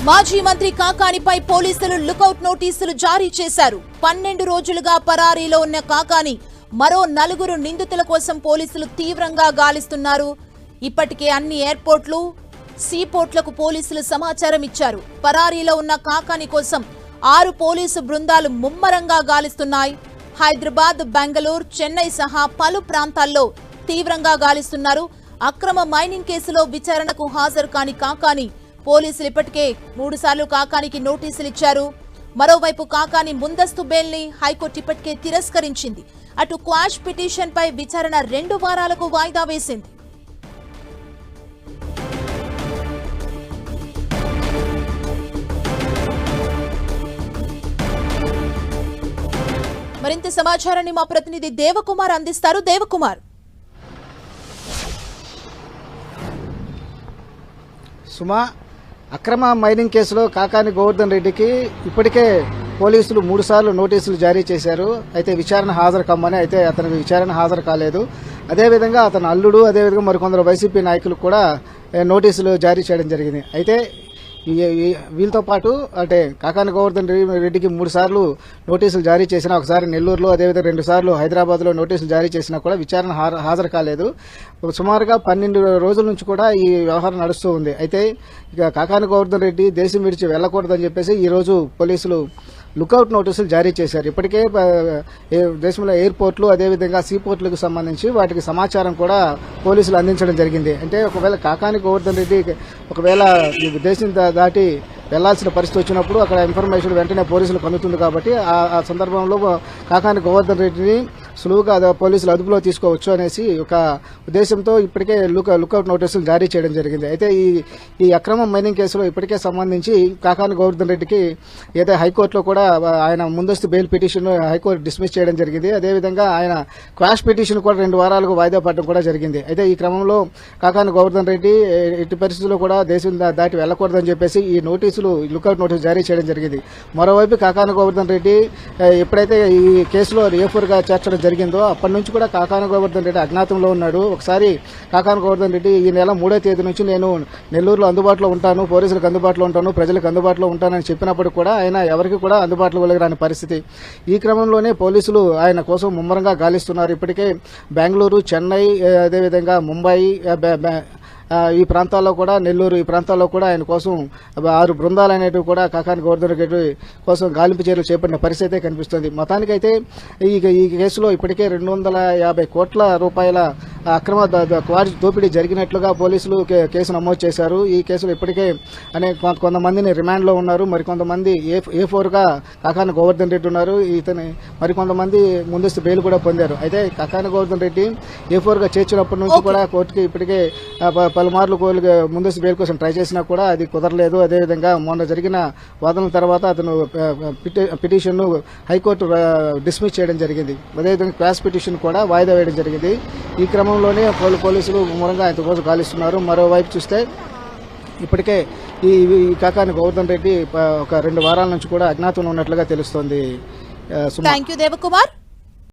మాజీ మంత్రి కాకానిపై పోలీసులు లుకౌట్ నోటీసులు జారీ చేశారు. 12 రోజులుగా పరారీలో ఉన్న కాకాని మరో 4 నిందితుల కోసం పోలీసులు తీవ్రంగా గాలిస్తున్నారు. ఇప్పటికే అన్ని ఎయిర్పోర్ట్లు, సీపోర్ట్లకు పోలీసులు సమాచారం ఇచ్చారు. పరారీలో ఉన్న కాకాని కోసం 6 పోలీసు బృందాలు ముమ్మరంగా గాలిస్తున్నాయి. హైదరాబాద్, బెంగళూరు, చెన్నై సహా పలు ప్రాంతాల్లో తీవ్రంగా గాలిస్తున్నారు. అక్రమ మైనింగ్ కేసులో విచారణకు హాజరు కాని కాకాని పోలీసులు ఇప్పటికే 3 సార్లు కాకానికి నోటీసులు ఇచ్చారు. మరోవైపు కాకాని ముందస్తు బెయిల్ని హైకోర్టు ఇప్పటికే తిరస్కరించింది. అటు క్వాష్ పిటిషన్ పై విచారణ 2 వారాలకు వాయిదా వేసింది. మరింత సమాచారాన్ని మా ప్రతినిధి దేవకుమార్ అందిస్తారు. దేవకుమార్, సుమా, అక్రమ మైనింగ్ కేసులో కాకాని గోవర్ధన్ రెడ్డికి ఇప్పటికే పోలీసులు 3 సార్లు నోటీసులు జారీ చేశారు. అయితే విచారణ హాజరు కమ్మని, అయితే అతనికి విచారణ హాజరు కాలేదు. అదేవిధంగా అతని అల్లుడు, అదేవిధంగా మరికొందరు వైసీపీ నాయకులకు కూడా నోటీసులు జారీ చేయడం జరిగింది. అయితే వీళ్ళతో పాటు అంటే కాకాని గోవర్ధన్ రెడ్డికి 3 సార్లు నోటీసులు జారీ చేసినా, ఒకసారి నెల్లూరులో, అదేవిధంగా 2 సార్లు హైదరాబాద్లో నోటీసులు జారీ చేసినా కూడా విచారణ హాజరు కాలేదు. సుమారుగా 12 రోజుల నుంచి కూడా ఈ వ్యవహారం నడుస్తూ ఉంది. అయితే ఇక కాకాని గోవర్ధన్ రెడ్డి దేశం విడిచి వెళ్లకూడదని చెప్పేసి ఈ రోజు పోలీసులు లుకౌట్ నోటీసులు జారీ చేశారు. ఇప్పటికే దేశంలో ఎయిర్పోర్ట్లు, అదేవిధంగా సీపోర్ట్లకు సంబంధించి వాటికి సమాచారం కూడా పోలీసులు అందించడం జరిగింది. అంటే ఒకవేళ కాకాని గోవర్ధన్ రెడ్డి ఒకవేళ దేశం దాటి వెళ్లాల్సిన పరిస్థితి వచ్చినప్పుడు అక్కడ ఇన్ఫర్మేషన్ వెంటనే పోలీసులకు అందుతుంది. కాబట్టి ఆ సందర్భంలో కాకాని గోవర్ధన్ రెడ్డిని సులువుగా పోలీసులు అదుపులో తీసుకోవచ్చు అనేసి ఒక ఉద్దేశంతో ఇప్పటికే లుకౌట్ నోటీసులు జారీ చేయడం జరిగింది. అయితే ఈ అక్రమ మైనింగ్ కేసులో ఇప్పటికే సంబంధించి కాకాని గోవర్ధన్ రెడ్డికి ఏదైతే హైకోర్టులో కూడా ఆయన ముందస్తు బెయిల్ పిటిషన్ హైకోర్టు డిస్మిస్ చేయడం జరిగింది. అదేవిధంగా ఆయన క్వాష్ పిటిషన్ కూడా 2 వారాలకు వాయిదా పడడం కూడా జరిగింది. అయితే ఈ క్రమంలో కాకాని గోవర్ధన్ రెడ్డి ఎట్టి పరిస్థితుల్లో కూడా దేశం దాటి వెళ్లకూడదని చెప్పేసి ఈ లుకౌట్ నోటీసు జారీ చేయడం జరిగింది. మరోవైపు కాకాని గోవర్ధన్ రెడ్డి ఎప్పుడైతే ఈ కేసులో రిఫర్గా చేర్చడం జరిగిందో అప్పటి నుంచి కూడా కాకాని గోవర్ధన్ రెడ్డి అజ్ఞాతంలో ఉన్నాడు. ఒకసారి కాకాని గోవర్ధన్ రెడ్డి ఈ నెల 3వ తేదీ నుంచి నేను నెల్లూరులో అందుబాటులో ఉంటాను, పోలీసులకు అందుబాటులో ఉంటాను, ప్రజలకు అందుబాటులో ఉంటానని చెప్పినప్పుడు కూడా ఆయన ఎవరికి కూడా అందుబాటులో వెళ్ళరాని పరిస్థితి. ఈ క్రమంలోనే పోలీసులు ఆయన కోసం ముమ్మరంగా గాలిస్తున్నారు. ఇప్పటికే బెంగళూరు, చెన్నై, అదేవిధంగా ముంబై, ఈ ప్రాంతాల్లో కూడా, నెల్లూరు, ఈ ప్రాంతాల్లో కూడా ఆయన కోసం 6 బృందాలు అనేటివి కూడా కాకాని గోవర్ధన్ రెడ్డి కోసం గాలింపు చర్యలు చేపట్టిన పరిస్థితి కనిపిస్తుంది. మొత్తానికైతే ఈ కేసులో ఇప్పటికే 250 కోట్ల రూపాయల అక్రమ క్వారీ దోపిడీ జరిగినట్లుగా పోలీసులు కేసు నమోదు చేశారు. ఈ కేసులో ఇప్పటికే కొంతమందిని రిమాండ్లో ఉన్నారు. మరికొంతమంది A4గా కాకాని గోవర్ధన్ రెడ్డి ఉన్నారు. ఇతని మరికొంతమంది ముందస్తు బెయిల్ కూడా పొందారు. అయితే కాకాని గోవర్ధన్ రెడ్డి A4గా చేర్చినప్పటి నుంచి కూడా కోర్టుకి ఇప్పటికే పలుమార్లు ముందస్తు బెయిల్ కోసం ట్రై చేసినా కూడా అది కుదరలేదు. అదేవిధంగా మొన్న జరిగిన వాదనల తర్వాత అతను పిటిషన్ హైకోర్టు డిస్మిస్ చేయడం జరిగింది. అదేవిధంగా క్వాష్ పిటిషన్ కూడా వాయిదా వేయడం జరిగింది. ఈ క్రమంలోనే పోలీసులు ముమ్మరంగా ఆయన కోసం గాలిస్తున్నారు. మరోవైపు చూస్తే ఇప్పటికే ఈ కాకాని గోవర్ధన్ రెడ్డి ఒక 2 వారాల నుంచి కూడా అజ్ఞాతంలో ఉన్నట్లుగా తెలుస్తోంది. థాంక్యూ దేవకుమార్.